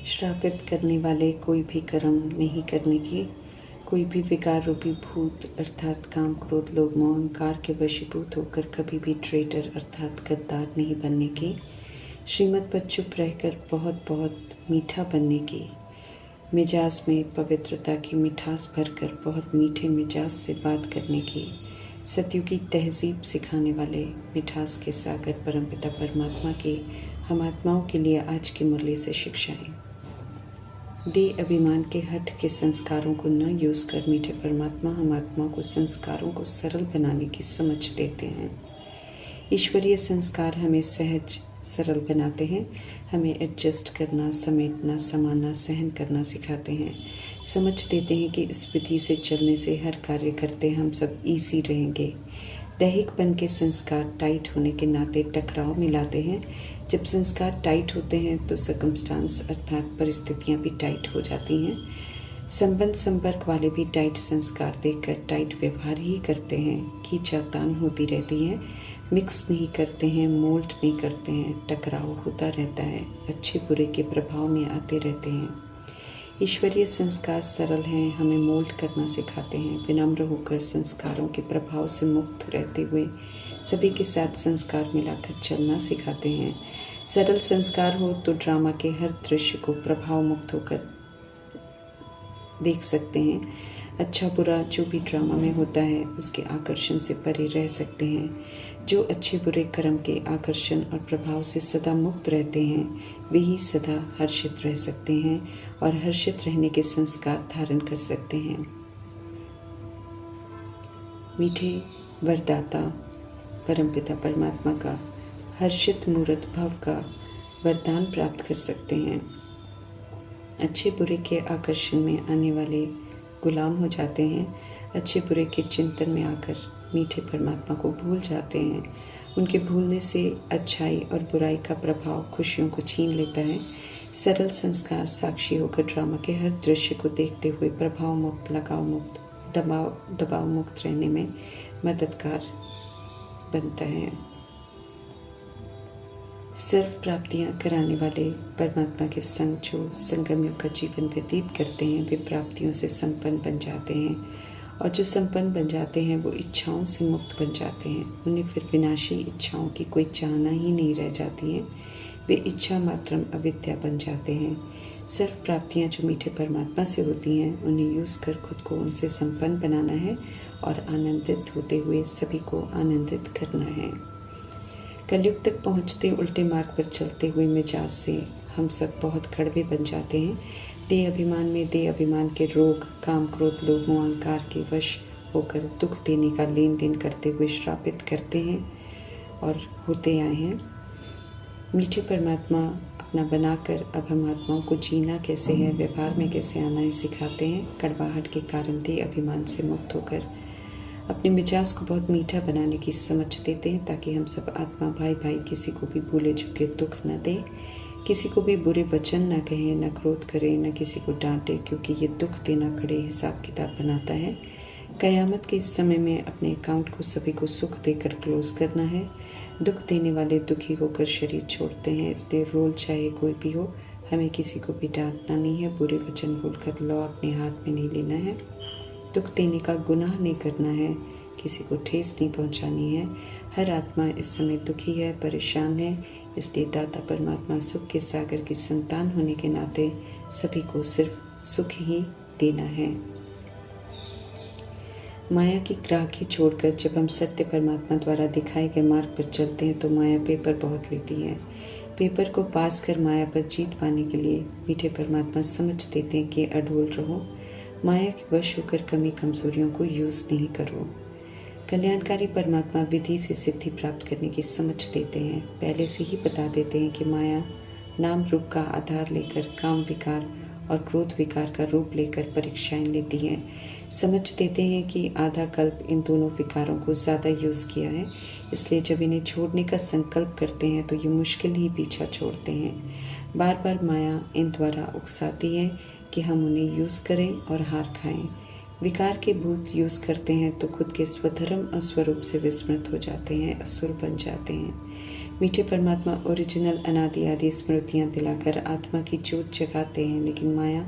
श्रापित करने वाले कोई भी कर्म नहीं करने की, कोई भी विकार रूपी भूत अर्थात काम क्रोध लोभ मोह अहंकार के वशीभूत होकर कभी भी ट्रेटर अर्थात गद्दार नहीं बनने की, श्रीमत पर चुप रहकर बहुत बहुत मीठा बनने की, मिजाज में पवित्रता की मिठास भरकर बहुत मीठे मिजाज से बात करने की, सत्युगी की तहजीब सिखाने वाले मिठास के सागर परमपिता परमात्मा की हम आत्माओं के लिए आज की मुरली से शिक्षाएं। दे अभिमान के हठ के संस्कारों को न यूज कर मीठे परमात्मा हम आत्मा को संस्कारों को सरल बनाने की समझ देते हैं। ईश्वरीय संस्कार हमें सहज सरल बनाते हैं, हमें एडजस्ट करना, समेटना, समाना, सहन करना सिखाते हैं। समझ देते हैं कि इस विधि से चलने से हर कार्य करते हम सब ईजी रहेंगे। दैहिकपन के संस्कार टाइट होने के नाते टकराव मिलाते हैं। जब संस्कार टाइट होते हैं तो सर्कमस्टांस अर्थात परिस्थितियाँ भी टाइट हो जाती हैं। संबंध संपर्क वाले भी टाइट संस्कार देखकर टाइट व्यवहार ही करते हैं। खींचातान होती रहती है, मिक्स नहीं करते हैं, मोल्ड नहीं करते हैं, टकराव होता रहता है, अच्छे बुरे के प्रभाव में आते रहते हैं। ईश्वरीय संस्कार सरल हैं, हमें मोल्ड करना सिखाते हैं। विनम्र होकर संस्कारों के प्रभाव से मुक्त रहते हुए सभी के साथ संस्कार मिलाकर चलना सिखाते हैं। सरल संस्कार हो तो ड्रामा के हर दृश्य को प्रभाव मुक्त होकर देख सकते हैं। अच्छा बुरा जो भी ड्रामा में होता है उसके आकर्षण से परे रह सकते हैं। जो अच्छे बुरे कर्म के आकर्षण और प्रभाव से सदा मुक्त रहते हैं वे ही सदा हर्षित रह सकते हैं और हर्षित रहने के संस्कार धारण कर सकते हैं। मीठे वरदाता परमपिता परमात्मा का हर्षित मूर्त भव का वरदान प्राप्त कर सकते हैं। अच्छे बुरे के आकर्षण में आने वाले गुलाम हो जाते हैं। अच्छे बुरे के चिंतन में आकर मीठे परमात्मा को भूल जाते हैं। उनके भूलने से अच्छाई और बुराई का प्रभाव खुशियों को छीन लेता है। सरल संस्कार साक्षी होकर ड्रामा के हर दृश्य को देखते हुए प्रभाव मुक्त, लगाव मुक्त, दबाव मुक्त रहने में मददगार बनता है। सर्व प्राप्तियां कराने वाले परमात्मा के संग जो संगम युग का जीवन व्यतीत करते हैं वे प्राप्तियों से संपन्न बन जाते हैं और जो संपन्न बन जाते हैं वो इच्छाओं से मुक्त बन जाते हैं। उन्हें फिर विनाशी इच्छाओं की कोई चाहना ही नहीं रह जाती है। वे इच्छा मात्रम अविद्या बन जाते हैं। सर्व प्राप्तियां जो मीठे परमात्मा से होती हैं उन्हें यूज कर खुद को उनसे संपन्न बनाना है और आनंदित होते हुए सभी को आनंदित करना है। कलयुग तक पहुँचते उल्टे मार्ग पर चलते हुए मिजाज से हम सब बहुत कड़वे बन जाते हैं। देह अभिमान में देह अभिमान के रोग, काम क्रोध लोभ मोह अहंकार के वश होकर दुख देने का लेन देन करते हुए श्रापित करते हैं और होते आए हैं। मीठे परमात्मा अपना बनाकर अब हम आत्माओं को जीना कैसे है, व्यवहार में कैसे आना है सिखाते हैं। कड़वाहट के कारण देह अभिमान से मुक्त होकर अपने मिजाज को बहुत मीठा बनाने की समझ देते हैं ताकि हम सब आत्मा भाई भाई किसी को भी भूले चुके दुख न दे, किसी को भी बुरे वचन न कहें, न क्रोध करें, न किसी को डांटे, क्योंकि ये दुख देना कड़े हिसाब किताब बनाता है। कयामत के इस समय में अपने अकाउंट को सभी को सुख देकर क्लोज करना है। दुख देने वाले दुखी होकर शरीर छोड़ते हैं, इसलिए रोल चाहे कोई भी हो हमें किसी को भी डांटना नहीं है। बुरे वचन बोलकर लॉ अपने हाथ में नहीं लेना है। दुख देने का गुनाह नहीं करना है, किसी को ठेस नहीं पहुंचानी है। हर आत्मा इस समय दुखी है, परेशान है, इसलिए दाता परमात्मा सुख के सागर की संतान होने के नाते सभी को सिर्फ सुख ही देना है। माया की ग्राहकी छोड़कर जब हम सत्य परमात्मा द्वारा दिखाए गए मार्ग पर चलते हैं तो माया पेपर बहुत लेती है। पेपर को पास कर माया पर जीत पाने के लिए मीठे परमात्मा समझ देते हैं कि अडोल रहो, माया के वश होकर कमी कमजोरियों को यूज नहीं करो। कल्याणकारी परमात्मा विधि से सिद्धि प्राप्त करने की समझ देते हैं। पहले से ही बता देते हैं कि माया नाम रूप का आधार लेकर काम विकार और क्रोध विकार का रूप लेकर परीक्षाएं लेती है। समझ देते हैं कि आधा कल्प इन दोनों विकारों को ज़्यादा यूज़ किया है, इसलिए जब इन्हें छोड़ने का संकल्प करते हैं तो ये मुश्किल ही पीछा छोड़ते हैं। बार बार माया इन द्वारा उकसाती है कि हम उन्हें यूज़ करें और हार खाएं। विकार के भूत यूज़ करते हैं तो खुद के स्वधर्म और स्वरूप से विस्मृत हो जाते हैं, असुर बन जाते हैं। मीठे परमात्मा ओरिजिनल अनादि आदि स्मृतियाँ दिलाकर आत्मा की जोत जगाते हैं, लेकिन माया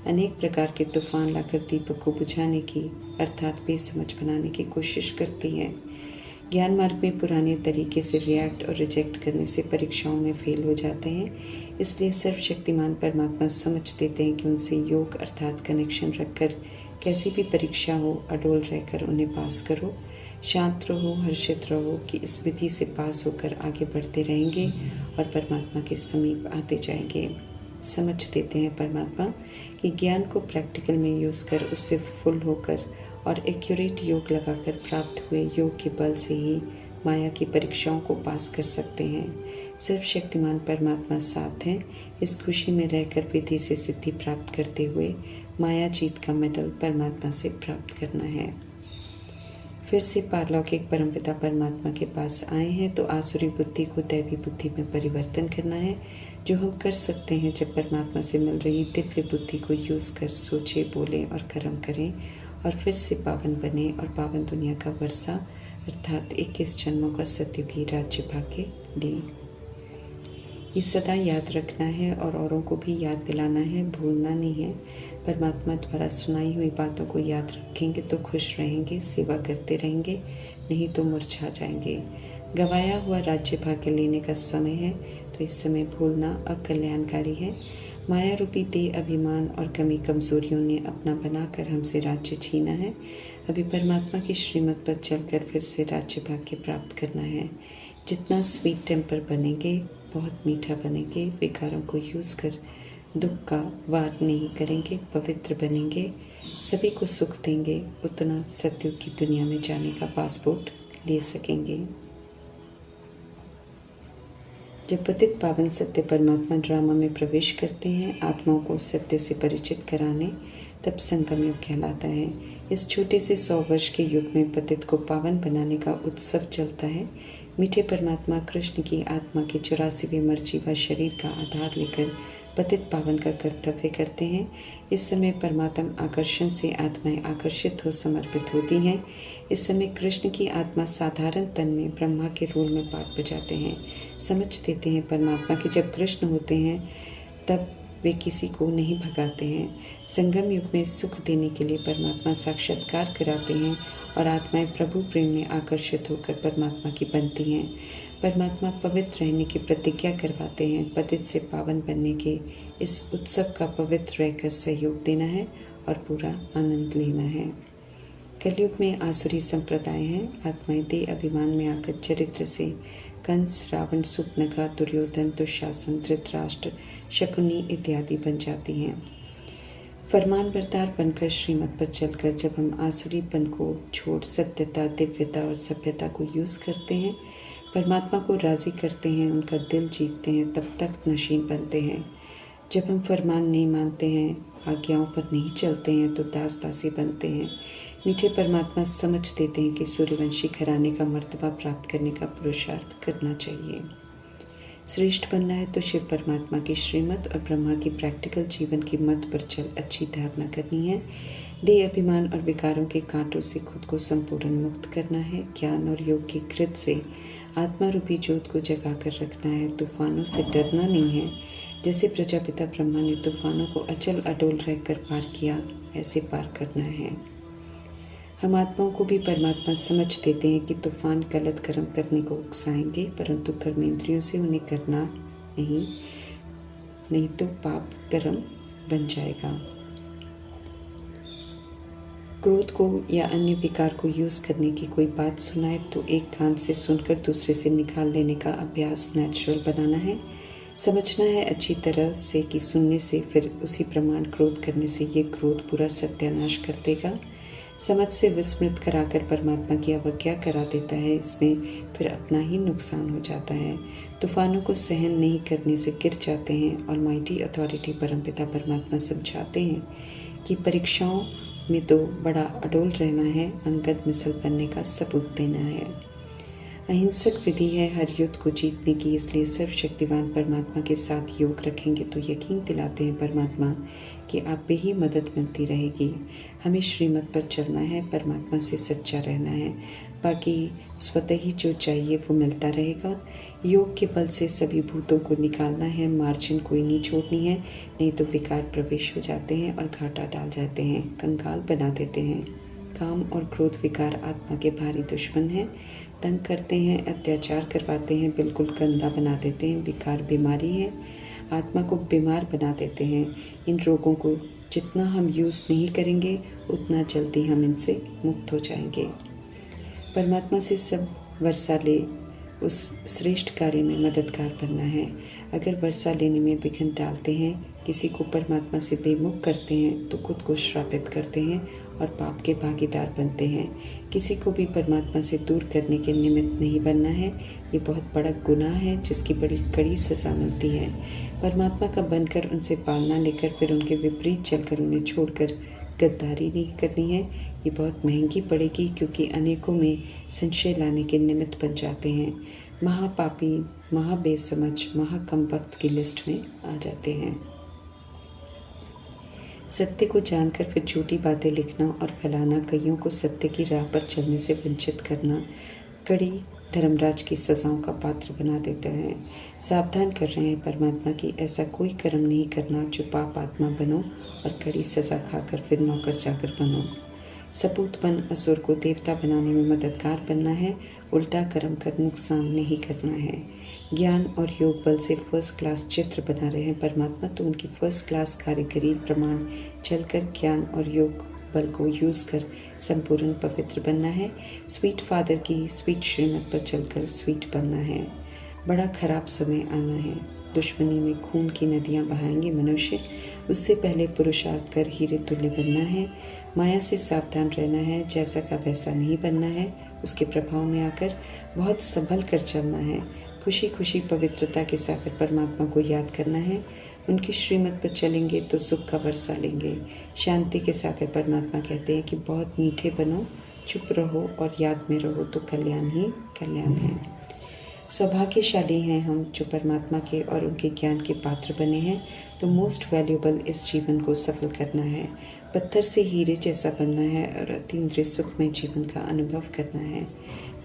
अनेक प्रकार के तूफान लाकर दीपक को बुझाने की अर्थात बेसमझ बनाने की कोशिश करती है। ज्ञान मार्ग में पुराने तरीके से रिएक्ट और रिजेक्ट करने से परीक्षाओं में फेल हो जाते हैं। इसलिए सर्वशक्तिमान परमात्मा समझ देते हैं कि उनसे योग अर्थात कनेक्शन रखकर कैसी भी परीक्षा हो, अडोल रहकर उन्हें पास करो। शांत रहो, हर्षित रहो कि इस विधि से पास होकर आगे बढ़ते रहेंगे और परमात्मा के समीप आते जाएंगे। समझ देते हैं परमात्मा कि ज्ञान को प्रैक्टिकल में यूज़ कर उससे फुल होकर और एक्यूरेट योग लगाकर प्राप्त हुए योग के बल से ही माया की परीक्षाओं को पास कर सकते हैं। सर्वशक्तिमान परमात्मा साथ हैं। इस खुशी में रहकर विधि से सिद्धि प्राप्त करते हुए माया जीत का मेडल परमात्मा से प्राप्त करना है। फिर से पारलौकिक परमपिता परमात्मा के पास आए हैं तो आसुरी बुद्धि को दैवी बुद्धि में परिवर्तन करना है, जो हम कर सकते हैं जब परमात्मा से मिल रही दिव्य बुद्धि को यूज़ कर सोचे, बोले और कर्म करें और फिर से पावन बने और पावन दुनिया का वर्षा अर्थात 21 जन्मों का सत्युगी राज्य भाग्य लें। ये सदा याद रखना है और औरों को भी याद दिलाना है, भूलना नहीं है। परमात्मा द्वारा सुनाई हुई बातों को याद रखेंगे तो खुश रहेंगे, सेवा करते रहेंगे, नहीं तो मुरझा जाएंगे। गवाया हुआ राज्य भाग्य लेने का समय है, तो इस समय भूलना अकल्याणकारी है। माया रूपी देह अभिमान और कमी कमजोरियों ने अपना बनाकर हमसे राज्य छीना है। अभी परमात्मा की श्रीमत पर चलकर फिर से राज्य भाग्य प्राप्त करना है। जितना स्वीट टेम्पर बनेंगे, बहुत मीठा बनेंगे, विकारों को यूज़ कर दुख का वार नहीं करेंगे, पवित्र बनेंगे, सभी को सुख देंगे, उतना सत्युग की दुनिया में जाने का पासपोर्ट ले सकेंगे। जब पतित पावन सत्य परमात्मा ड्रामा में प्रवेश करते हैं आत्माओं को सत्य से परिचित कराने, तब संगम युग कहलाता है। इस छोटे से 100 वर्ष के युग में पतित को पावन बनाने का उत्सव चलता है। मीठे परमात्मा कृष्ण की आत्मा के 84वें मर्जीवा शरीर का आधार लेकर पतित पावन का कर्तव्य करते हैं। इस समय परमात्मा आकर्षण से आत्माएं आकर्षित हो समर्पित होती हैं। इस समय कृष्ण की आत्मा साधारण तन में ब्रह्मा के रोल में पाठ बजाते हैं। समझ देते हैं परमात्मा कि जब कृष्ण होते हैं तब वे किसी को नहीं भगाते हैं। संगम युग में सुख देने के लिए परमात्मा साक्षात्कार कराते हैं और आत्माएं प्रभु प्रेम में आकर्षित होकर परमात्मा की बनती हैं। परमात्मा पवित्र रहने की प्रतिज्ञा करवाते हैं। पतित से पावन बनने के इस उत्सव का पवित्र रहकर सहयोग देना है और पूरा आनंद लेना है। कलयुग में आसुरी संप्रदाय हैं। आत्माएं देह अभिमान में आकर चरित्र से कंस, रावण, सुपनखा, दुर्योधन, दुशासन, धृतराष्ट्र, शकुनी इत्यादि बन जाती हैं। फरमान बरदार बनकर श्रीमत पर चलकर जब हम आसुरीपन को छोड़ सत्यता, दिव्यता और सभ्यता को यूज़ करते हैं, परमात्मा को राज़ी करते हैं, उनका दिल जीतते हैं, तब तक नशीन बनते हैं। जब हम फरमान नहीं मानते हैं, आज्ञाओं पर नहीं चलते हैं, तो दास दासी बनते हैं। मीठे परमात्मा समझ देते हैं कि सूर्यवंशी घराने का मर्तबा प्राप्त करने का पुरुषार्थ करना चाहिए। श्रेष्ठ बनना है तो शिव परमात्मा की श्रीमत और ब्रह्मा की प्रैक्टिकल जीवन की मत पर चल अच्छी धारणा करनी है। देह अभिमान और विकारों के कांटों से खुद को संपूर्ण मुक्त करना है। ज्ञान और योग की कृत से आत्मा रूपी ज्योत को जगा कर रखना है। तूफानों से डरना नहीं है। जैसे प्रजापिता ब्रह्मा ने तूफानों को अचल अडोल रहकर पार किया, ऐसे पार करना है। हम आत्माओं को भी परमात्मा समझ देते हैं कि तूफान गलत कर्म करने को उकसाएंगे, परंतु कर्मेंद्रियों से उन्हें करना नहीं तो पाप कर्म बन जाएगा। क्रोध को या अन्य विकार को यूज़ करने की कोई बात सुनाए तो एक कान से सुनकर दूसरे से निकाल लेने का अभ्यास नेचुरल बनाना है। समझना है अच्छी तरह से कि सुनने से फिर उसी प्रमाण क्रोध करने से ये क्रोध पूरा सत्यानाश कर देगा। समझ से विस्मृत कराकर परमात्मा की अवज्ञा करा देता है, इसमें फिर अपना ही नुकसान हो जाता है। तूफानों को सहन नहीं करने से गिर जाते हैं। ऑलमाइटी अथॉरिटी परमपिता परमात्मा समझाते हैं कि परीक्षाओं में तो बड़ा अडोल रहना है, अंगद मिसल बनने का सबूत देना है। अहिंसक विधि है हर युद्ध को जीतने की, इसलिए सर्वशक्तिवान परमात्मा के साथ योग रखेंगे तो यकीन दिलाते हैं परमात्मा कि आप पे ही मदद मिलती रहेगी। हमें श्रीमत पर चलना है, परमात्मा से सच्चा रहना है, बाकी स्वतः ही जो चाहिए वो मिलता रहेगा। योग के बल से सभी भूतों को निकालना है, मार्जिन कोई नहीं छोड़नी है, नहीं तो विकार प्रवेश हो जाते हैं और घाटा डाल जाते हैं, कंगाल बना देते हैं। काम और क्रोध विकार आत्मा के भारी दुश्मन हैं, तंग करते हैं, अत्याचार करवाते हैं, बिल्कुल गंदा बना देते हैं। विकार बीमारी है, आत्मा को बीमार बना देते हैं। इन रोगों को जितना हम यूज़ नहीं करेंगे उतना जल्दी हम इनसे मुक्त हो जाएंगे। परमात्मा से सब वर्षा ले, उस श्रेष्ठ कार्य में मददगार बनना है। अगर वर्षा लेने में विघ्न डालते हैं, किसी को परमात्मा से बेमुख करते हैं, तो खुद को श्रापित करते हैं और पाप के भागीदार बनते हैं। किसी को भी परमात्मा से दूर करने के निमित्त नहीं बनना है। ये बहुत बड़ा गुनाह है जिसकी बड़ी कड़ी सज़ा मिलती है। परमात्मा का बनकर उनसे पालना लेकर फिर उनके विपरीत चलकर उन्हें छोड़कर गद्दारी नहीं करनी है। ये बहुत महंगी पड़ेगी, क्योंकि अनेकों में संशय लाने के निमित्त बन जाते हैं। महापापी, महाबेसमझ, महाकमबख्त की लिस्ट में आ जाते हैं। सत्य को जानकर फिर झूठी बातें लिखना और फैलाना, कईयों को सत्य की राह पर चलने से वंचित करना, कड़ी धर्मराज की सजाओं का पात्र बना देते हैं। सावधान कर रहे हैं परमात्मा की ऐसा कोई कर्म नहीं करना जो पाप आत्मा बनो और कड़ी सजा खाकर फिर नौकर चाकर बनो। सपूत बन असुर को देवता बनाने में मददगार बनना है, उल्टा कर्म कर नुकसान नहीं करना है। ज्ञान और योग बल से फर्स्ट क्लास चित्र बना रहे हैं परमात्मा, तो उनकी फर्स्ट क्लास कारीगरी प्रमाण चलकर ज्ञान और योग बल को यूज़ कर संपूर्ण पवित्र बनना है। स्वीट फादर की स्वीट श्रीमत पर चलकर स्वीट बनना है। बड़ा खराब समय आना है, दुश्मनी में खून की नदियाँ बहाएंगे मनुष्य। उससे पहले पुरुषार्थ कर हीरे तुल्य बनना है। माया से सावधान रहना है, जैसा का वैसा नहीं बनना है। उसके प्रभाव में आकर बहुत संभल कर चलना है। खुशी खुशी पवित्रता के सागर परमात्मा को याद करना है। उनकी श्रीमत पर चलेंगे तो सुख का वर्षा लेंगे। शांति के सागर परमात्मा कहते हैं कि बहुत मीठे बनो, चुप रहो और याद में रहो, तो कल्याण ही कल्याण है। सौभाग्यशाली हैं हम जो परमात्मा के और उनके ज्ञान के पात्र बने हैं। तो मोस्ट वैल्यूएबल इस जीवन को सफल करना है। पत्थर से हीरे जैसा बनना है और अतीन्द्रिय सुखमय जीवन का अनुभव करना है।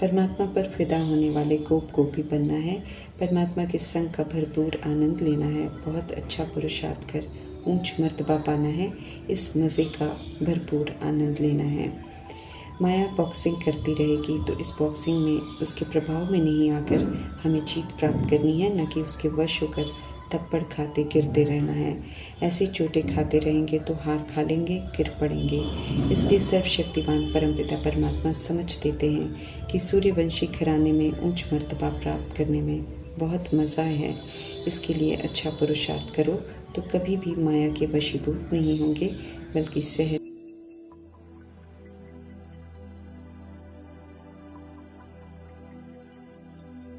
परमात्मा पर फिदा होने वाले गोपी बनना है। परमात्मा के संग का भरपूर आनंद लेना है। बहुत अच्छा पुरुषार्थ कर ऊंच मर्तबा पाना है। इस मज़े का भरपूर आनंद लेना है। माया बॉक्सिंग करती रहेगी, तो इस बॉक्सिंग में उसके प्रभाव में नहीं आकर हमें जीत प्राप्त करनी है, न कि उसके वश होकर थप्पड़ खाते गिरते रहना है। ऐसे चोटें खाते रहेंगे तो हार खा लेंगे, गिर पड़ेंगे। इसलिए सर्वशक्तिवान परमपिता परमात्मा समझ देते हैं कि सूर्यवंशी घराने में ऊंच मर्तबा प्राप्त करने में बहुत मज़ा है। इसके लिए अच्छा पुरुषार्थ करो तो कभी भी माया के वशीभूत नहीं होंगे, बल्कि सहज